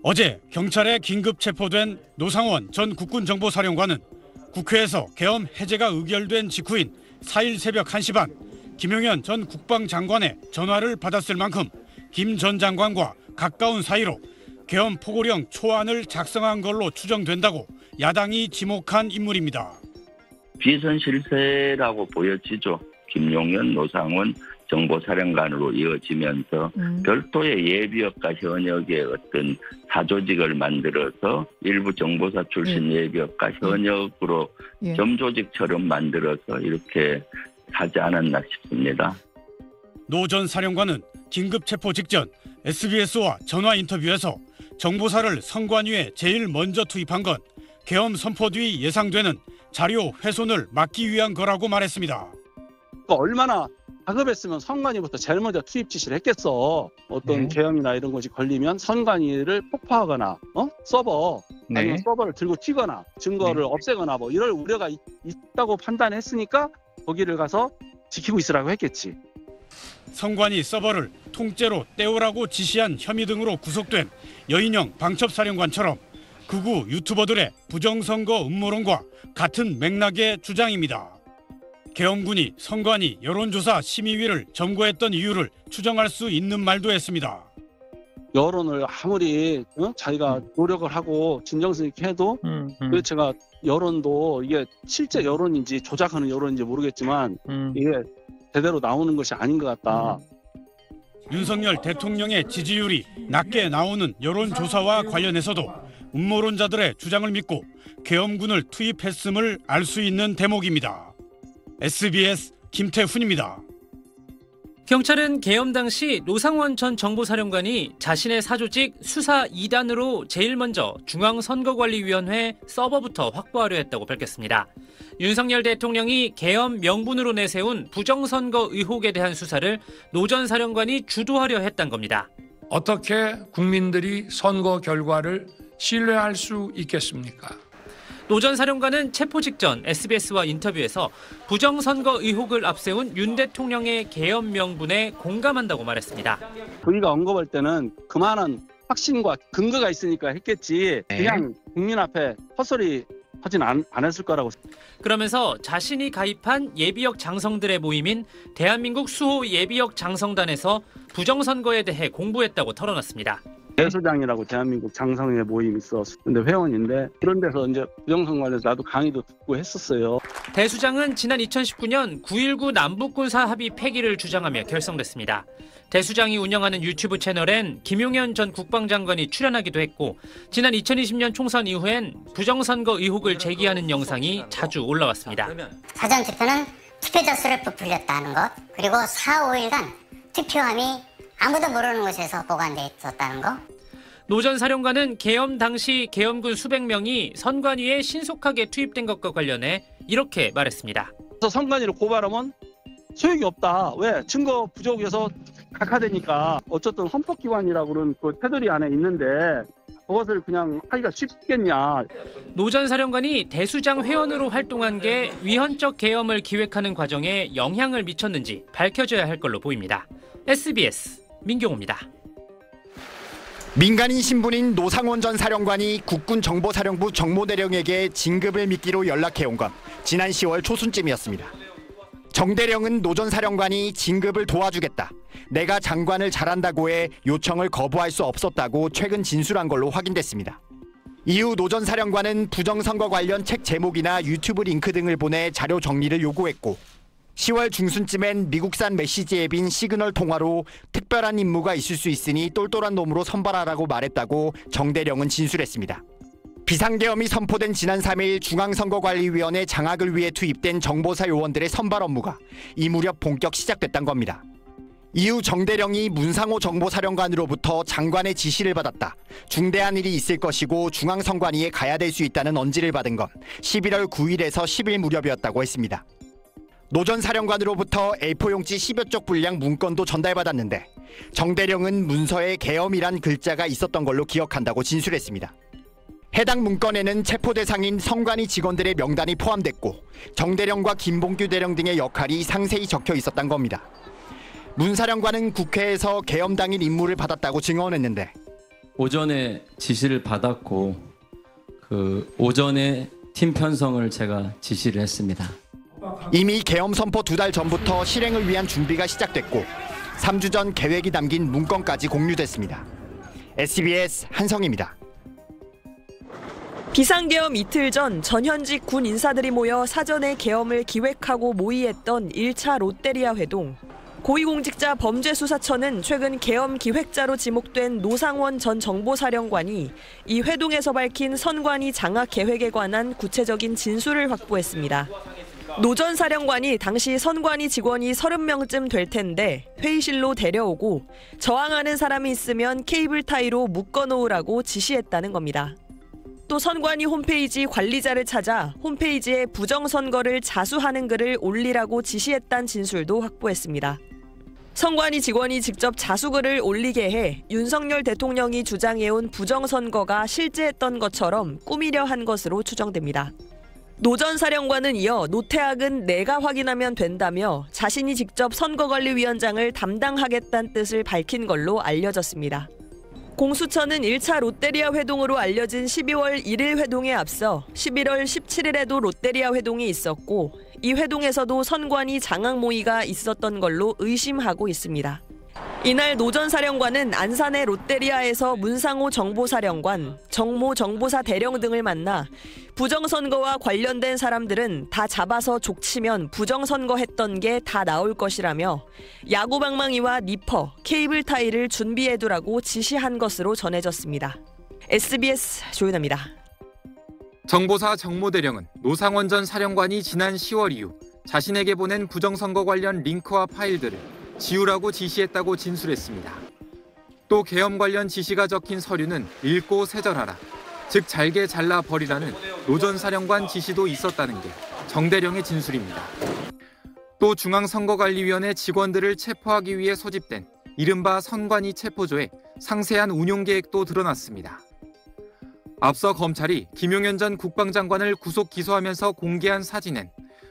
어제 경찰에 긴급 체포된 노상원 전 국군정보사령관은 국회에서 계엄 해제가 의결된 직후인 4일 새벽 1시 반 김용현 전 국방장관의 전화를 받았을 만큼 김 전 장관과 가까운 사이로 계엄 포고령 초안을 작성한 걸로 추정된다고 야당이 지목한 인물입니다. 비선 실세라고 보여지죠. 김용현, 노상원 정보사령관으로 이어지면서 별도의 예비역과 현역의 어떤 사조직을 만들어서 일부 정보사 출신 예비역과 현역으로 점조직처럼 만들어서 이렇게 하지 않았나 싶습니다. 노 전 사령관은 긴급 체포 직전 SBS와 전화 인터뷰에서 정보사를 선관위에 제일 먼저 투입한 건 계엄 선포 뒤 예상되는 자료 훼손을 막기 위한 거라고 말했습니다. 얼마나 다급했으면 선관위부터 제일 먼저 투입 지시를 했겠어. 어떤 계엄이나 이런 것이 걸리면 선관위를 폭파하거나 서버 아니면 서버를 들고 튀거나 증거를 없애거나 뭐 이럴 우려가 있다고 판단했으니까 거기를 가서 지키고 있으라고 했겠지. 선관위 서버를 통째로 떼오라고 지시한 혐의 등으로 구속된 여인영 방첩사령관처럼 극우 유튜버들의 부정선거 음모론과 같은 맥락의 주장입니다. 계엄군이 선관위 여론조사 심의위를 점거했던 이유를 추정할 수 있는 말도 했습니다. 여론을 아무리 자기가 노력을 하고 진정성 있게 해도 제가 여론도 이게 실제 여론인지 조작하는 여론인지 모르겠지만 이게 제대로 나오는 것이 아닌 것 같다. 윤석열 대통령의 지지율이 낮게 나오는 여론조사와 관련해서도 음모론자들의 주장을 믿고 계엄군을 투입했음을 알 수 있는 대목입니다. SBS 김태훈입니다. 경찰은 계엄 당시 노상원 전 정보사령관이 자신의 사조직 수사 2단으로 제일 먼저 중앙선거관리위원회 서버부터 확보하려 했다고 밝혔습니다. 윤석열 대통령이 계엄 명분으로 내세운 부정선거 의혹에 대한 수사를 노 전 사령관이 주도하려 했던 겁니다. 어떻게 국민들이 선거 결과를 신뢰할 수 있겠습니까? 노 전 사령관은 체포 직전 SBS와 인터뷰에서 부정선거 의혹을 앞세운 윤 대통령의 계엄 명분에 공감한다고 말했습니다. 저희가 언급할 때는 그만한 확신과 근거가 있으니까 했겠지 그냥 국민 앞에 헛소리 하진 않았을 거라고. 그러면서 자신이 가입한 예비역 장성들의 모임인 대한민국 수호 예비역 장성단에서 부정선거에 대해 공부했다고 털어놨습니다. 대수장이라고 대한민국 장성의 모임이 있었어. 근데 회원인데 그런 데서 이제 부정선거에서 나도 강의도 듣고 했었어요. 대수장은 지난 2019년 9.19 남북군사 합의 폐기를 주장하며 결성됐습니다. 대수장이 운영하는 유튜브 채널엔 김용현 전 국방장관이 출연하기도 했고 지난 2020년 총선 이후엔 부정선거 의혹을 제기하는 영상이 자주 올라왔습니다. 사전투표는 투표자 수를 부풀렸다는 것, 그리고 4, 5일간 투표함이 아무도 모르는 곳에서 보관돼 있었다는 거. 노 전 사령관은 계엄 당시 계엄군 수백 명이 선관위에 신속하게 투입된 것과 관련해 이렇게 말했습니다. 선관위를 고발하면 소용이 없다. 왜? 증거 부족해서 각하되니까. 어쨌든 헌법기관이라고 그런 그 테두리 안에 있는데 그것을 그냥 하기가 쉽겠냐. 노 전 사령관이 대수장 회원으로 활동한 게 위헌적 계엄을 기획하는 과정에 영향을 미쳤는지 밝혀져야 할 걸로 보입니다. SBS 민경호입니다. 민간인 신분인 노상원 전 사령관이 국군정보사령부 정모대령에게 진급을 미끼로 연락해온 건 지난 10월 초순쯤이었습니다. 정 대령은 노 전 사령관이 진급을 도와주겠다, 내가 장관을 잘한다고 해 요청을 거부할 수 없었다고 최근 진술한 걸로 확인됐습니다. 이후 노 전 사령관은 부정선거 관련 책 제목이나 유튜브 링크 등을 보내 자료 정리를 요구했고 10월 중순쯤엔 미국산 메시지 앱인 시그널 통화로 특별한 임무가 있을 수 있으니 똘똘한 놈으로 선발하라고 말했다고 정 대령은 진술했습니다. 비상계엄이 선포된 지난 3일 중앙선거관리위원회 장악을 위해 투입된 정보사 요원들의 선발 업무가 이 무렵 본격 시작됐단 겁니다. 이후 정 대령이 문상호 정보사령관으로부터 장관의 지시를 받았다, 중대한 일이 있을 것이고 중앙선관위에 가야 될 수 있다는 언지를 받은 건 11월 9일에서 10일 무렵이었다고 했습니다. 노 전 사령관으로부터 A4용지 10여 쪽 분량 문건도 전달받았는데 정 대령은 문서에 계엄이란 글자가 있었던 걸로 기억한다고 진술했습니다. 해당 문건에는 체포 대상인 선관위 직원들의 명단이 포함됐고 정 대령과 김봉규 대령 등의 역할이 상세히 적혀 있었던 겁니다. 문 사령관은 국회에서 계엄 당일 임무를 받았다고 증언했는데 오전에 지시를 받았고 그 오전에 팀 편성을 제가 지시를 했습니다. 이미 계엄 선포 2달 전부터 실행을 위한 준비가 시작됐고 3주 전 계획이 담긴 문건까지 공유됐습니다. SBS 한성입니다. 비상계엄 이틀 전 전현직 군 인사들이 모여 사전에 계엄을 기획하고 모의했던 1차 롯데리아 회동. 고위공직자 범죄수사처는 최근 계엄 기획자로 지목된 노상원 전 정보사령관이 이 회동에서 밝힌 선관위 장악 계획에 관한 구체적인 진술을 확보했습니다. 노 전 사령관이 당시 선관위 직원이 30명쯤 될 텐데 회의실로 데려오고 저항하는 사람이 있으면 케이블 타이로 묶어놓으라고 지시했다는 겁니다. 또 선관위 홈페이지 관리자를 찾아 홈페이지에 부정선거를 자수하는 글을 올리라고 지시했다는 진술도 확보했습니다. 선관위 직원이 직접 자수글을 올리게 해 윤석열 대통령이 주장해온 부정선거가 실제했던 것처럼 꾸미려 한 것으로 추정됩니다. 노 전 사령관은 이어 노태악은 내가 확인하면 된다며 자신이 직접 선거관리위원장을 담당하겠다는 뜻을 밝힌 걸로 알려졌습니다. 공수처는 1차 롯데리아 회동으로 알려진 12월 1일 회동에 앞서 11월 17일에도 롯데리아 회동이 있었고 이 회동에서도 선관위 장악 모의가 있었던 걸로 의심하고 있습니다. 이날 노 전 사령관은 안산의 롯데리아에서 문상호 정보사령관, 정모 정보사 대령 등을 만나 부정선거와 관련된 사람들은 다 잡아서 족치면 부정선거 했던 게 다 나올 것이라며 야구방망이와 니퍼, 케이블 타이를 준비해두라고 지시한 것으로 전해졌습니다. SBS 조윤아입니다. 정보사 정모대령은 노상원 전 사령관이 지난 10월 이후 자신에게 보낸 부정선거 관련 링크와 파일들을 지우라고 지시했다고 진술했습니다. 또 계엄 관련 지시가 적힌 서류는 읽고 세절하라, 즉 잘게 잘라 버리라는 노 전 사령관 지시도 있었다는 게 정대령의 진술입니다. 또 중앙선거관리위원회 직원들을 체포하기 위해 소집된 이른바 선관위 체포조의 상세한 운용 계획도 드러났습니다. 앞서 검찰이 김용현 전 국방장관을 구속 기소하면서 공개한 사진엔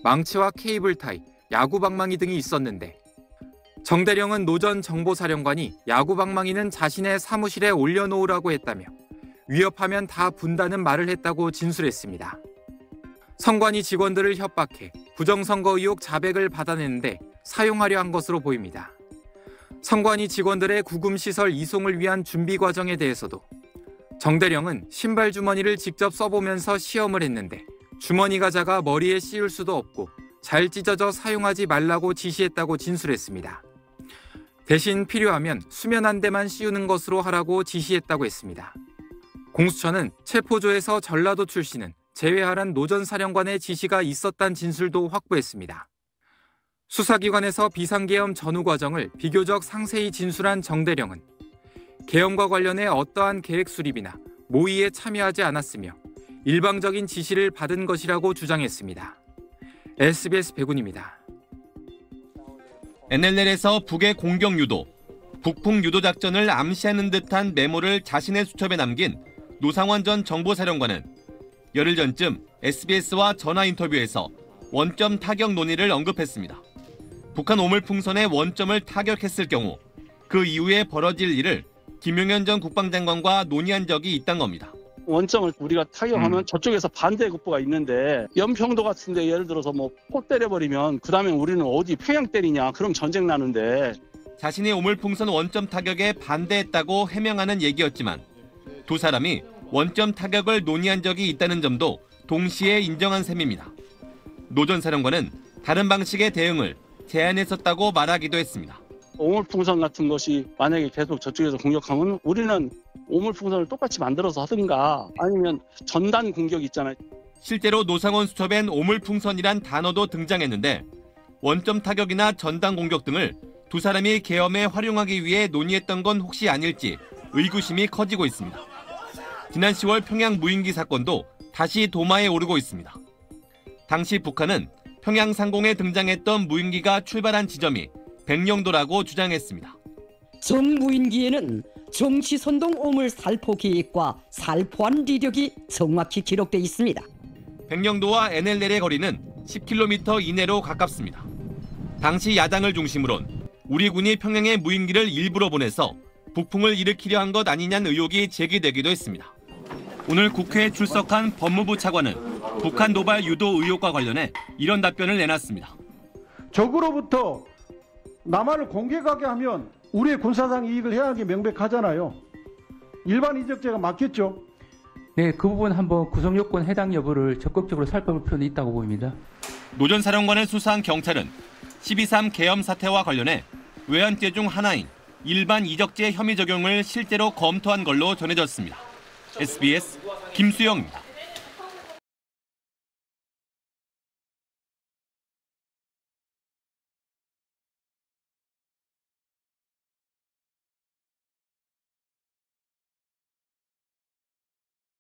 망치와 케이블 타이, 야구방망이 등이 있었는데 정대령은 노 전 정보사령관이 야구방망이는 자신의 사무실에 올려놓으라고 했다며 위협하면 다 분다는 말을 했다고 진술했습니다. 선관위 직원들을 협박해 부정선거 의혹 자백을 받아내는데 사용하려 한 것으로 보입니다. 선관위 직원들의 구금시설 이송을 위한 준비 과정에 대해서도 정대령은 신발 주머니를 직접 써보면서 시험을 했는데 주머니가 작아 머리에 씌울 수도 없고 잘 찢어져 사용하지 말라고 지시했다고 진술했습니다. 대신 필요하면 수면 한 대만 씌우는 것으로 하라고 지시했다고 했습니다. 공수처는 체포조에서 전라도 출신은 제외하란 노 전 사령관의 지시가 있었다는 진술도 확보했습니다. 수사기관에서 비상계엄 전후 과정을 비교적 상세히 진술한 정대령은 계엄과 관련해 어떠한 계획 수립이나 모의에 참여하지 않았으며 일방적인 지시를 받은 것이라고 주장했습니다. SBS 백운입니다. NLL에서 북의 공격 유도, 북풍 유도 작전을 암시하는 듯한 메모를 자신의 수첩에 남긴 노상원 전 정보사령관은 열흘 전쯤 SBS와 전화 인터뷰에서 원점 타격 논의를 언급했습니다. 북한 오물풍선에 원점을 타격했을 경우 그 이후에 벌어질 일을 김용현 전 국방장관과 논의한 적이 있다는 겁니다. 원점을 우리가 타격하면 저쪽에서 반대 국보가 있는데 연평도 같은데 예를 들어서 포 때려버리면 그 다음에 우리는 어디 평양 때리냐, 그럼 전쟁 나는데. 자신이 오물풍선 원점 타격에 반대했다고 해명하는 얘기였지만 두 사람이 원점 타격을 논의한 적이 있다는 점도 동시에 인정한 셈입니다. 노 전 사령관은 다른 방식의 대응을 제안했었다고 말하기도 했습니다. 오물풍선 같은 것이 만약에 계속 저쪽에서 공격하면 우리는 오물풍선을 똑같이 만들어서 하든가 아니면 전단 공격 있잖아요. 실제로 노상원 수첩엔 오물풍선이란 단어도 등장했는데 원점 타격이나 전단 공격 등을 두 사람이 계엄에 활용하기 위해 논의했던 건 혹시 아닐지 의구심이 커지고 있습니다. 지난 10월 평양 무인기 사건도 다시 도마에 오르고 있습니다. 당시 북한은 평양 상공에 등장했던 무인기가 출발한 지점이 백령도라고 주장했습니다. 전 무인기에는 정치 선동 오물 살포 계획과 살포한 이력이 정확히 기록돼 있습니다. 백령도와 NLL의 거리는 10km 이내로 가깝습니다. 당시 야당을 중심으론 우리 군이 평양에 무인기를 일부러 보내서 북풍을 일으키려 한 것 아니냐는 의혹이 제기되기도 했습니다. 오늘 국회에 출석한 법무부 차관은 북한 도발 유도 의혹과 관련해 이런 답변을 내놨습니다. 적으로부터 남한을 공격하게 하면 우리의 군사상 이익을 해야 하는 게 명백하잖아요. 일반 인적죄가 맞겠죠? 네, 그 부분 한번 구성 요건 해당 여부를 적극적으로 살펴볼 필요는 있다고 보입니다. 노 전 사령관을 수사한 경찰은 12.3 계엄 사태와 관련해 외환죄 중 하나인 일반 이적죄 혐의 적용을 실제로 검토한 걸로 전해졌습니다. SBS 김수영입니다.